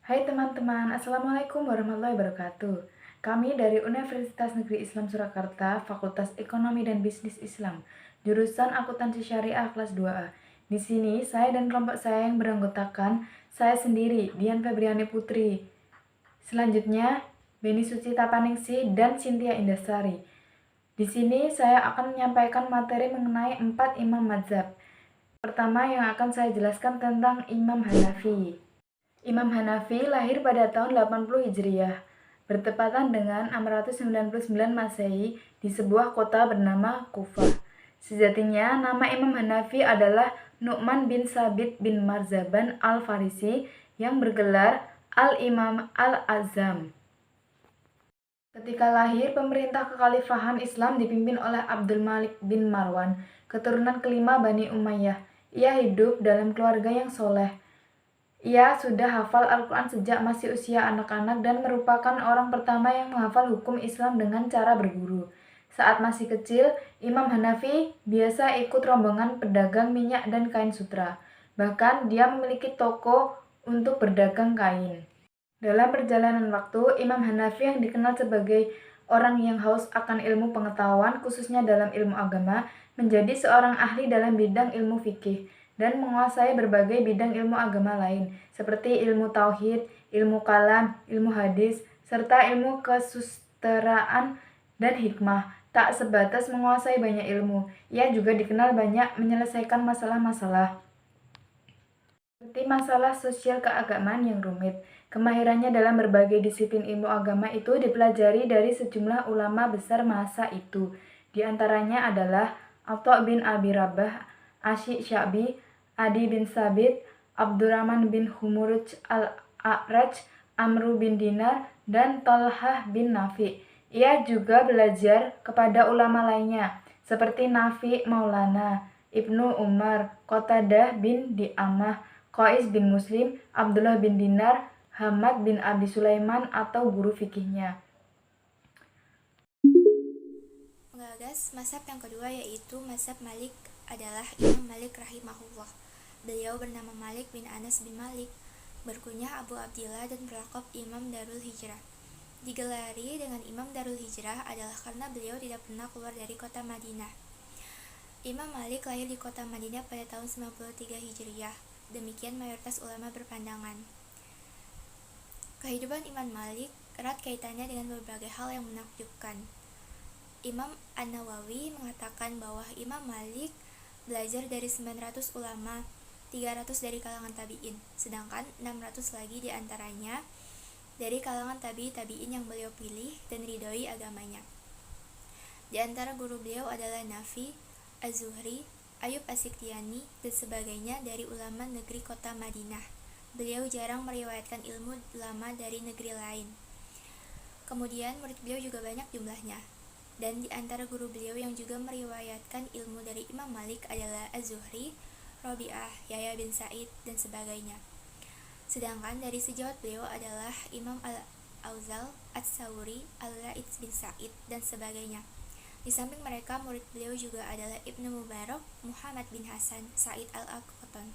Hai teman-teman, Assalamualaikum warahmatullahi wabarakatuh. Kami dari Universitas Negeri Islam Surakarta, Fakultas Ekonomi dan Bisnis Islam, jurusan Akuntansi Syariah kelas 2A. Di sini, saya dan kelompok saya yang beranggotakan, saya sendiri, Dian Febriani Putri. Selanjutnya, Beni Sucita Paningsih dan Cynthia Indasari. Di sini, saya akan menyampaikan materi mengenai 4 imam mazhab. Pertama yang akan saya jelaskan tentang Imam Hanafi. Imam Hanafi lahir pada tahun 80 Hijriah, bertepatan dengan 699 Masehi di sebuah kota bernama Kufah. Sejatinya, nama Imam Hanafi adalah Nu'man bin Sabit bin Marzaban al-Farisi yang bergelar Al-Imam Al-Azam. Ketika lahir, pemerintah kekhalifahan Islam dipimpin oleh Abdul Malik bin Marwan, keturunan kelima Bani Umayyah. Ia hidup dalam keluarga yang soleh. Ia sudah hafal Al-Quran sejak masih usia anak-anak dan merupakan orang pertama yang menghafal hukum Islam dengan cara berguru. Saat masih kecil, Imam Hanafi biasa ikut rombongan pedagang minyak dan kain sutra. Bahkan dia memiliki toko untuk berdagang kain. Dalam perjalanan waktu, Imam Hanafi yang dikenal sebagai orang yang haus akan ilmu pengetahuan, khususnya dalam ilmu agama, menjadi seorang ahli dalam bidang ilmu fikih dan menguasai berbagai bidang ilmu agama lain, seperti ilmu tauhid, ilmu kalam, ilmu hadis, serta ilmu kesusteraan dan hikmah. Tak sebatas menguasai banyak ilmu, ia juga dikenal banyak menyelesaikan masalah-masalah seperti masalah sosial keagamaan yang rumit. Kemahirannya dalam berbagai disiplin ilmu agama itu dipelajari dari sejumlah ulama besar masa itu. Di antaranya adalah Atha bin Abi Rabah, Asy' Sya'bi, Adi bin Sabit, Abdurrahman bin Humurj al-A'raj, Amru bin Dinar, dan Thalhah bin Nafi. Ia juga belajar kepada ulama lainnya, seperti Nafi Maulana, Ibnu Umar, Qatadah bin Di'amah, Qais bin Muslim, Abdullah bin Dinar, Hamad bin Abi Sulaiman atau guru fikihnya. Menggagas mazhab yang kedua yaitu mazhab Malik adalah Imam Malik rahimahullah. Beliau bernama Malik bin Anas bin Malik, berkunyah Abu Abdillah dan berlakop Imam Darul Hijrah. Digelari dengan Imam Darul Hijrah adalah karena beliau tidak pernah keluar dari kota Madinah. Imam Malik lahir di kota Madinah pada tahun 93 Hijriah. Demikian mayoritas ulama berpandangan. Kehidupan Imam Malik erat kaitannya dengan berbagai hal yang menakjubkan. Imam An-Nawawi mengatakan bahwa Imam Malik belajar dari 900 ulama, 300 dari kalangan tabi'in, sedangkan 600 lagi diantaranya dari kalangan tabi'in yang beliau pilih dan ridhoi agamanya. Di antara guru beliau adalah Nafi, Az-Zuhri, Ayub As-Siktiani, dan sebagainya dari ulama negeri kota Madinah. Beliau jarang meriwayatkan ilmu ulama dari negeri lain. Kemudian murid beliau juga banyak jumlahnya. Dan di antara guru beliau yang juga meriwayatkan ilmu dari Imam Malik adalah Az-Zuhri, Rabi'ah, Yahya bin Sa'id, dan sebagainya. Sedangkan dari sejawat beliau adalah Imam Al-Auzal, Ats-Tsauri, Al-Laits bin Sa'id, dan sebagainya. Di samping mereka, murid beliau juga adalah Ibnu Mubarak, Muhammad bin Hasan, Sa'id al-Aqtan.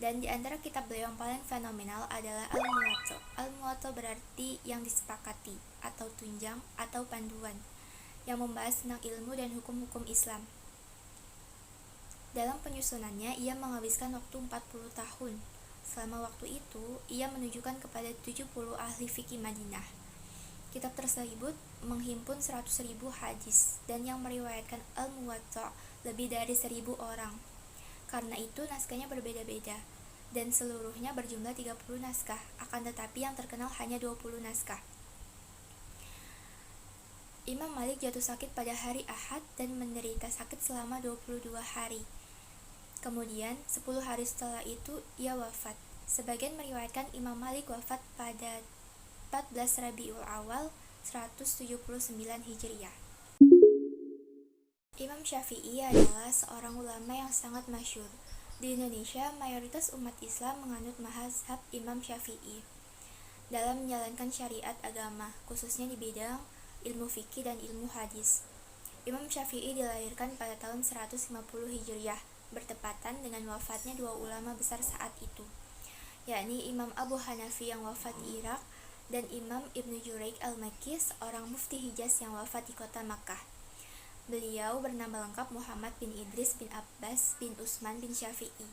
Dan di antara kitab beliau yang paling fenomenal adalah Al-Muwatta. Al-Muwatta berarti yang disepakati, atau tunjang, atau panduan, yang membahas tentang ilmu dan hukum-hukum Islam. Dalam penyusunannya, ia menghabiskan waktu 40 tahun. Selama waktu itu, ia menunjukkan kepada 70 ahli fikih Madinah. Kitab tersebut menghimpun 100.000 hadis dan yang meriwayatkan Al-Muwatta lebih dari 1.000 orang. Karena itu naskahnya berbeda-beda dan seluruhnya berjumlah 30 naskah, akan tetapi yang terkenal hanya 20 naskah. Imam Malik jatuh sakit pada hari Ahad dan menderita sakit selama 22 hari. Kemudian 10 hari setelah itu ia wafat. Sebagian meriwayatkan Imam Malik wafat pada 14 Rabiul Awal 179 Hijriah. Imam Syafi'i adalah seorang ulama yang sangat masyhur. Di Indonesia, mayoritas umat Islam menganut mazhab Imam Syafi'i dalam menjalankan syariat agama, khususnya di bidang ilmu fikih dan ilmu hadis. Imam Syafi'i dilahirkan pada tahun 150 Hijriah, bertepatan dengan wafatnya dua ulama besar saat itu, yakni Imam Abu Hanafi yang wafat di Irak dan Imam Ibnu Jurayj al-Makki, seorang mufti Hijaz yang wafat di kota Makkah. Beliau bernama lengkap Muhammad bin Idris bin Abbas bin Utsman bin Syafi'i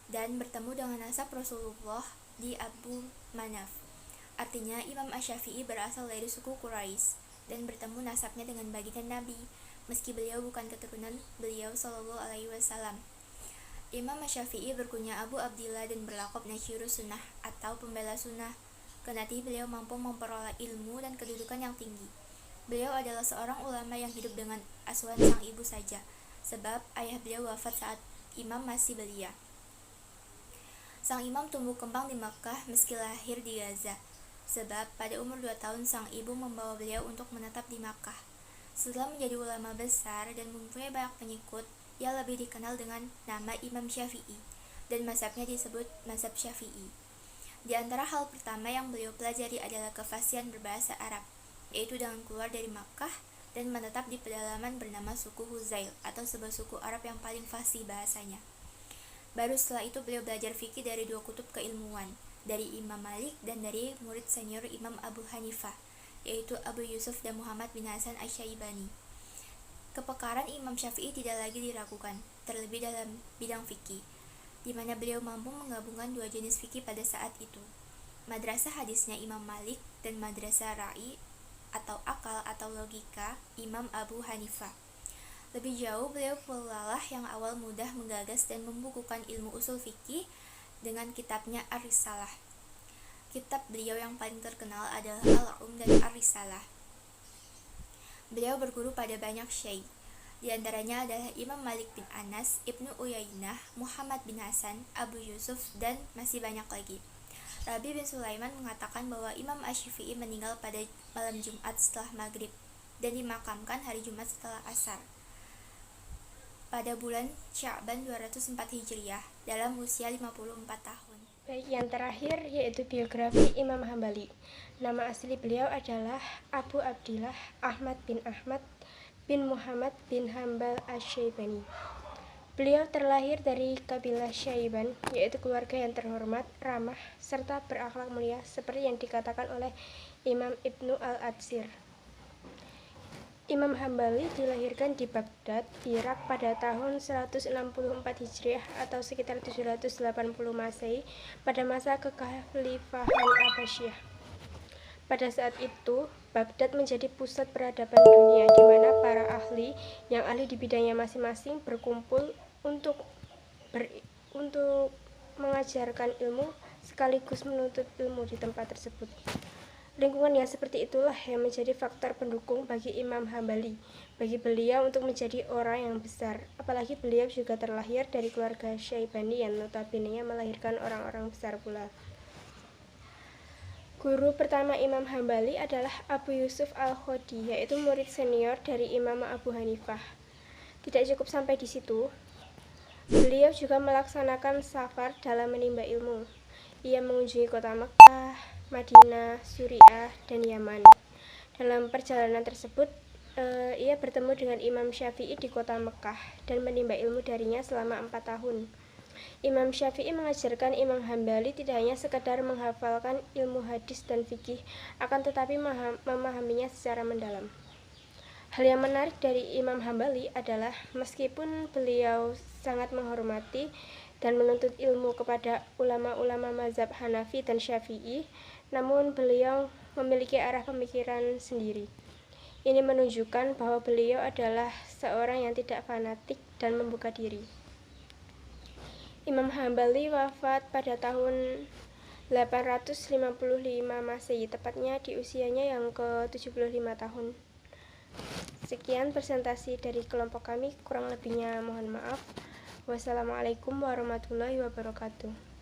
dan bertemu dengan nasab Rasulullah di Abu Manaf. Artinya Imam Asy-Syafi'i berasal dari suku Quraisy dan bertemu nasabnya dengan baginda Nabi, meski beliau bukan keturunan beliau Shallallahu Alaihi Wasallam. Imam Asy-Syafi'i berkunyah Abu Abdillah dan berlakop Nasyirus Sunnah atau pembela sunnah, kendati beliau mampu memperoleh ilmu dan kedudukan yang tinggi. Beliau adalah seorang ulama yang hidup dengan asuhan sang ibu saja, sebab ayah beliau wafat saat Imam masih belia. Sang imam tumbuh kembang di Makkah meski lahir di Gaza, sebab pada umur 2 tahun sang ibu membawa beliau untuk menetap di Makkah. Setelah menjadi ulama besar dan mempunyai banyak pengikut, ia lebih dikenal dengan nama Imam Syafi'i, dan mazhabnya disebut mazhab Syafi'i. Di antara hal pertama yang beliau pelajari adalah kefasihan berbahasa Arab, yaitu dengan keluar dari Makkah dan menetap di pedalaman bernama suku Huzail atau sebuah suku Arab yang paling fasih bahasanya. Baru setelah itu beliau belajar fikih dari 2 kutub keilmuan, dari Imam Malik dan dari murid senior Imam Abu Hanifah, yaitu Abu Yusuf dan Muhammad bin Hasan Asy-Syaibani. Kepekaran Imam Syafi'i tidak lagi diragukan, terlebih dalam bidang fikih, di mana beliau mampu menggabungkan 2 jenis fikih pada saat itu, madrasah hadisnya Imam Malik dan madrasah ra'i atau akal atau logika Imam Abu Hanifah. Lebih jauh, beliau pula yang awal mudah menggagas dan membukukan ilmu usul fikih dengan kitabnya Ar-Risalah. Kitab beliau yang paling terkenal adalah Al-Um dan Ar-Risalah. Beliau berguru pada banyak syekh, di antaranya adalah Imam Malik bin Anas, Ibnu Uyainah, Muhammad bin Hasan, Abu Yusuf, dan masih banyak lagi. Rabi bin Sulaiman mengatakan bahwa Imam Asy-Syafi'i meninggal pada malam Jumat setelah maghrib dan dimakamkan hari Jumat setelah asar pada bulan Sya'ban 204 Hijriah dalam usia 54 tahun. Baik, yang terakhir yaitu biografi Imam Hambali. Nama asli beliau adalah Abu Abdillah Ahmad bin Muhammad bin Hambal Asy-Syaibani. Beliau terlahir dari kabilah Syaiban, yaitu keluarga yang terhormat, ramah, serta berakhlak mulia, seperti yang dikatakan oleh Imam Ibnu al-Atsir. Imam Hambali dilahirkan di Baghdad, Irak pada tahun 164 Hijriah atau sekitar 780 Masehi pada masa kekhalifahan Abbasiyah. Pada saat itu, Baghdad menjadi pusat peradaban dunia di mana para ahli yang ahli di bidangnya masing-masing berkumpul untuk mengajarkan ilmu sekaligus menuntut ilmu di tempat tersebut. Lingkungan yang seperti itulah yang menjadi faktor pendukung bagi Imam Hambali, bagi beliau untuk menjadi orang yang besar. Apalagi beliau juga terlahir dari keluarga Syaibani yang notabene melahirkan orang-orang besar pula. Guru pertama Imam Hambali adalah Abu Yusuf al-Khodi, yaitu murid senior dari Imam Abu Hanifah. Tidak cukup sampai di situ, beliau juga melaksanakan safar dalam menimba ilmu. Ia mengunjungi kota Makkah, Madinah, Suriah, dan Yaman. Dalam perjalanan tersebut, ia bertemu dengan Imam Syafi'i di kota Makkah dan menimba ilmu darinya selama 4 tahun. Imam Syafi'i mengajarkan Imam Hambali tidak hanya sekedar menghafalkan ilmu hadis dan fikih, akan tetapi memahaminya secara mendalam. Hal yang menarik dari Imam Hambali adalah meskipun beliau sangat menghormati dan menuntut ilmu kepada ulama-ulama mazhab Hanafi dan Syafi'i, namun beliau memiliki arah pemikiran sendiri. Ini menunjukkan bahwa beliau adalah seorang yang tidak fanatik dan membuka diri. Imam Hambali wafat pada tahun 855 Masehi, tepatnya di usianya yang ke-75 tahun. Sekian presentasi dari kelompok kami, kurang lebihnya mohon maaf. Wassalamualaikum warahmatullahi wabarakatuh.